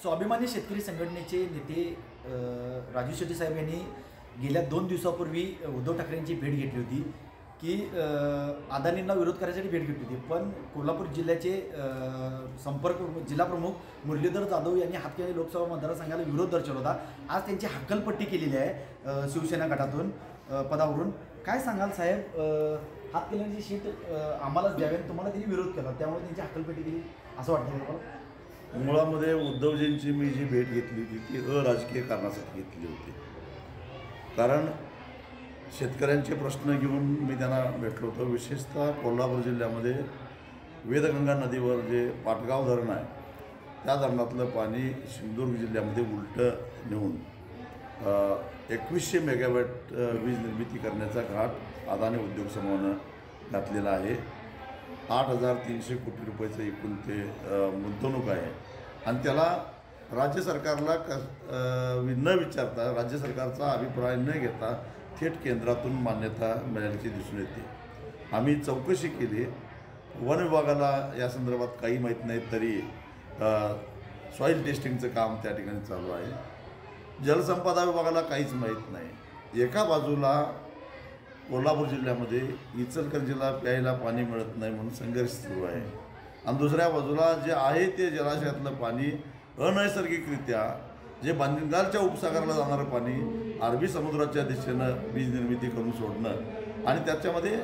स्वाभिमानी शेतकरी संघटनेचे नेते राजू शेट्टी साहेब यांनी गेल्या 2 दिवसापूर्वी उद्धव ठाकरेंची भेट घेतली होती की अदानींना विरोध करायसाठी भेट घेतली होती. पण कोल्हापूर जिल्ह्याचे जिल्हा प्रमुख मुरलीधर जाधव यांनी हातकणंगले लोकसभा मतदारसंघाला विरोध दर्शवला होता. आज त्यांची हक्कलपट्टी केलेली आहे शिवसेना गटातून पदावरून. काय सांगाल साहेब, हातकणंगलेची सीट आम्हालाच द्यावी आणि तुम्हाला त्यांनी विरोध केला, त्यामुळे त्यांची हक्कलपट्टी केली असं वाटतं तुम्हाला? मुळामध्ये उद्धवजींची मी जी भेट घेतली होती ती अराजकीय कारणासाठी घेतली होती. कारण शेतकऱ्यांचे प्रश्न घेऊन मी त्यांना भेटलो होतो. विशेषतः कोल्हापूर जिल्ह्यामध्ये वेदगंगा नदीवर जे पाटगाव धरण आहे त्या धरणातलं पाणी सिंधुदुर्ग जिल्ह्यामध्ये उलटं नेऊन 2100 मेगावॅट वीज निर्मिती करण्याचा घाट अदानी उद्योग समूहानं घातलेला आहे. 8,300 कोटी रुपयाचं एकूण ते गुंतवणूक आहे आणि त्याला राज्य सरकारला न विचारता, राज्य सरकारचा अभिप्राय न घेता थेट केंद्रातून मान्यता मिळाल्याची दिसून येते. आम्ही चौकशी केली. वन विभागाला या संदर्भात काही माहीत नाही, तरी सॉईल टेस्टिंगचं काम त्या ठिकाणी चालू आहे. जलसंपदा विभागाला काहीच माहीत नाही. एका बाजूला कोल्हापूर जिल्ह्यामध्ये इचलकरंजीला प्यायला पाणी मिळत नाही म्हणून संघर्ष सुरू आहे आणि दुसऱ्या बाजूला जे आहे ते जलाशयातलं पाणी अनैसर्गिकरित्या जे बंगालच्या उपसागराला जाणारं पाणी अरबी समुद्राच्या दिशेनं वीज निर्मिती करून सोडणं आणि त्याच्यामध्ये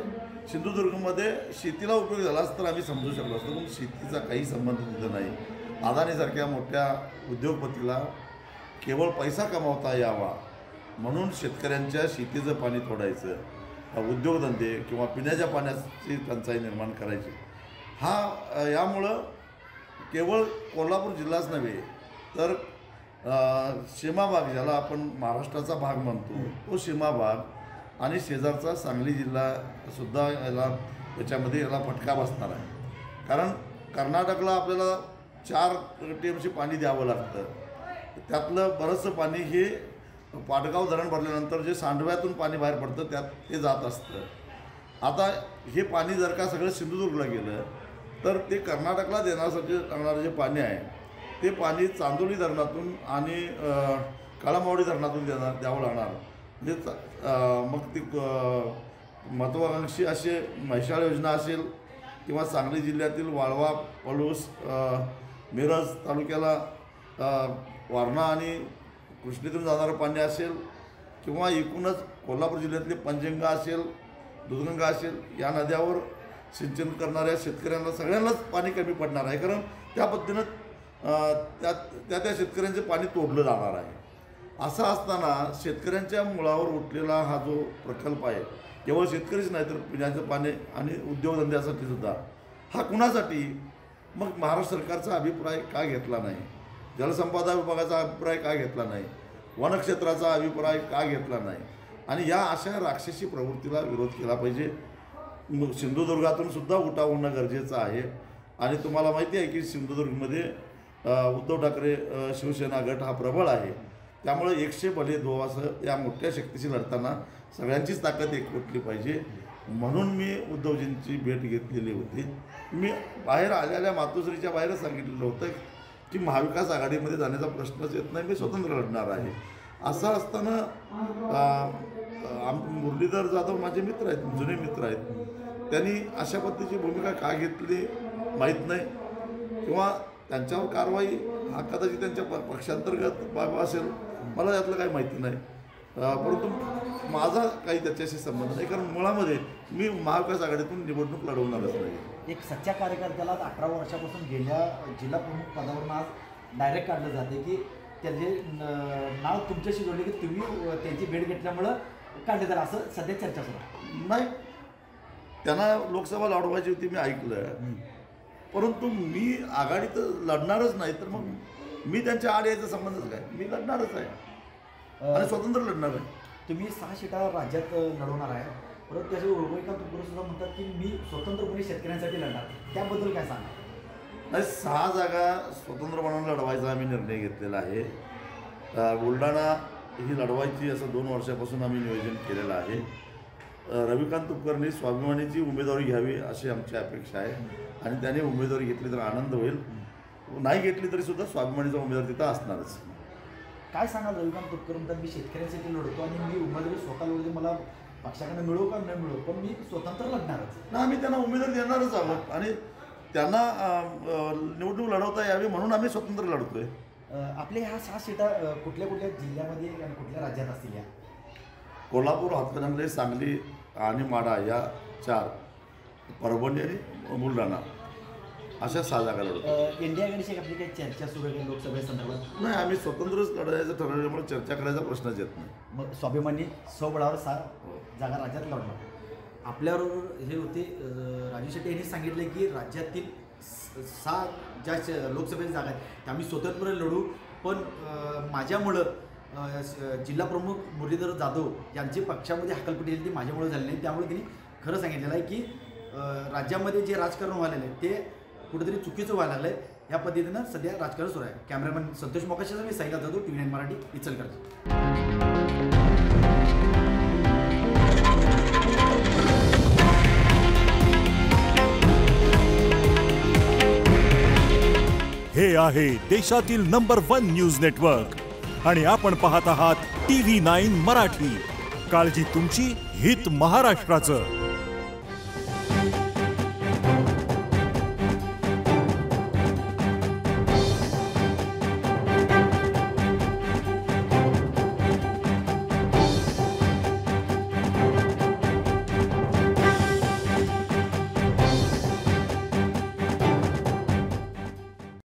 सिंधुदुर्गमध्ये शेतीला उपयोग झाला असं तर आम्ही समजू शकलो असतो, पण शेतीचा काही संबंध तिथं नाही. अदानीसारख्या मोठ्या उद्योगपतीला केवळ पैसा कमावता यावा म्हणून शेतकऱ्यांच्या शेतीचं पाणी तोडायचं, उद्योगधंदे किंवा पिण्याच्या पाण्याची टंचाई निर्माण करायची. यामुळं केवळ कोल्हापूर जिल्हाच नव्हे तर सीमाभाग, ज्याला आपण महाराष्ट्राचा भाग म्हणतो, तो सीमाभाग आणि शेजारचा सांगली जिल्हासुद्धा याच्यामध्ये फटका बसणार आहे. कारण कर्नाटकला आपल्याला 4 TMC पाणी द्यावं लागतं. त्यातलं बरंचसं पाणी हे पाटगाव धरण भरल्यानंतर जे सांडव्यातून पाणी बाहेर पडतं त्यात ते जात असतं. आता हे पाणी जर का सगळं सिंधुदुर्गला गेलं तर ते कर्नाटकला देण्यासाठी लागणारं जे पाणी आहे ते पाणी चांदोली धरणातून आणि काळामावडी धरणातून द्यावं लागणार. म्हणजे मग ती महत्त्वाकांक्षी असे म्हैसाळ योजना असेल किंवा सांगली जिल्ह्यातील वाळवा, पळूस, मिरज तालुक्याला वारणा आणि कृष्णेतून जाणारं पाणी असेल किंवा एकूणच कोल्हापूर जिल्ह्यातले पंचगंगा असेल, दूधगंगा असेल, या नद्यावर सिंचन करणाऱ्या शेतकऱ्यांना सगळ्यांनाच पाणी कमी पडणार आहे. कारण त्या पद्धतीनं त्या शेतकऱ्यांचे पाणी तोडलं जाणार आहे. असं असताना शेतकऱ्यांच्या मुळावर उठलेला हा जो प्रकल्प आहे, केवळ शेतकरीच नाही तर पिण्याचं पाणी आणि उद्योगधंद्यासाठी सुद्धा, हा कुणासाठी? मग महाराष्ट्र सरकारचा अभिप्राय का घेतला नाही? जलसंपदा विभागाचा अभिप्राय का घेतला नाही? वनक्षेत्राचा अभिप्राय का घेतला नाही? आणि या अशा राक्षसी प्रवृत्तीला विरोध केला पाहिजे. सिंधुदुर्गातून सुद्धा उठाव होणं गरजेचं आहे. आणि तुम्हाला माहिती आहे की सिंधुदुर्गमध्ये उद्धव ठाकरे शिवसेना गट हा प्रबळ आहे. त्यामुळे 100 भले 2 असं या मोठ्या शक्तीशी लढताना सगळ्यांचीच ताकद एकवटली पाहिजे. म्हणून मी उद्धवजींची भेट घेतलेली होती. मी बाहेर आलेल्या मातोश्रीच्या बाहेरच सांगितलेलं होतं की महाविकास आघाडीमध्ये जाण्याचा प्रश्नच येत नाही, मी स्वतंत्र लढणार आहे. असं असताना मुरलीधर जाधव माझे मित्र आहेत, जुने मित्र आहेत, त्यांनी अशा पद्धतीची भूमिका का घेतली माहीत नाही किंवा त्यांच्यावर कारवाई हा कदाचित त्यांच्या पक्षांतर्गत बाब असेल, मला यातलं काही माहिती नाही. परंतु माझा काही त्याच्याशी संबंध नाही, कारण मुळामध्ये मी महाविकास आघाडीतून निवडणूक लढवणारच नाही. एक सच्च्या कार्यकर्त्याला 18 वर्षापासून गेल्या जिल्हा प्रमुख पदावरून आज डायरेक्ट काढलं जाते की त्याचे नाव तुमच्याशी जोडले की तुम्ही त्यांची भेट घेतल्यामुळं काढले तर असं सध्या चर्चा सुरू नाही. त्यांना लोकसभा लढवायची होती, मी ऐकलं, परंतु मी आघाडीत लढणारच नाही, तर मग मी त्यांच्या आड यायचा संबंधच काय? मी लढणारच आहे आणि स्वतंत्र लढणार आहे. तुम्ही 6 सीटा राज्यात लढवणार आहे, परंतु त्याचे उर्वरिता सुद्धा म्हणतात की मी स्वतंत्रपणे शेतकऱ्यांसाठी लढणार, त्याबद्दल काय सांगा? नाही, 6 जागा स्वतंत्रपणे लढवायचा आम्ही निर्णय घेतलेला आहे. बुलढाणा ही लढवायची असं 2 वर्षापासून आम्ही नियोजन केलेलं आहे. रविकांत तुपकरनी स्वाभिमानीची उमेदवारी घ्यावी अशी आमची अपेक्षा आहे आणि त्याने उमेदवारी घेतली तर आनंद होईल. नाही घेतली तरी सुद्धा स्वाभिमानीचा उमेदवार तिथं असणारच. काय सांगाल रविकांत तुपकर म्हणतात मी शेतकऱ्यांसाठी लढतो आणि मी उमेदवारी स्वतः लढतो, मला पक्षाकडे मिळो का नाही मिळो पण मी स्वतंत्र लढणारच. ना आम्ही त्यांना उमेदवार देणारच आहोत आणि त्यांना निवडणूक लढवता यावी म्हणून आम्ही स्वतंत्र लढतोय. आपल्या ह्या 6 सीटा कुठल्या कुठल्या जिल्ह्यामध्ये आणि कुठल्या राज्यात असतील? या कोल्हापूर, हातकणंगले, सांगली आणि माढा या 4, परभणी आणि बुलढाणा अशा 6 जागा लढवतो. इंडिया गणेश आपली काही चर्चा सुरू आहे लोकसभेसंदर्भात? नाही, आम्ही स्वतंत्रच लढायचं ठरवल्यामुळे चर्चा करायचा प्रश्नच येत नाही. मग स्वाभिमानी स्वबळावर 6 जागा राज्यात लढणार. आपल्याबरोबर हे होते राजू शेट्टी यांनी सांगितले की राज्यातील 6 ज्या लोकसभेच्या जागा आहेत त्या आम्ही स्वतंत्र लढू, पण माझ्यामुळं जिल्हा प्रमुख मुरलीधर जाधव यांची पक्षामध्ये हकालपट्टी झाली ती माझ्यामुळे झाली नाही. त्यामुळे त्यांनी खरं सांगितलेलं आहे की राज्यामध्ये जे राजकारण व्हायला आहे ते कुठेतरी चुकीचं व्हायला लागलं आहे. या पद्धतीनं सध्या राजकारण सुरू आहे. कॅमेरामॅन संतोष मोकाशीचा मी साईला जाधव, TV9 मराठी, इचलकरंजी. हे आहे देशातील नंबर 1 न्यूज नेटवर्क आणि आपण पाहत आहात TV9 मराठी. काळजी तुमची, हित महाराष्ट्राचं.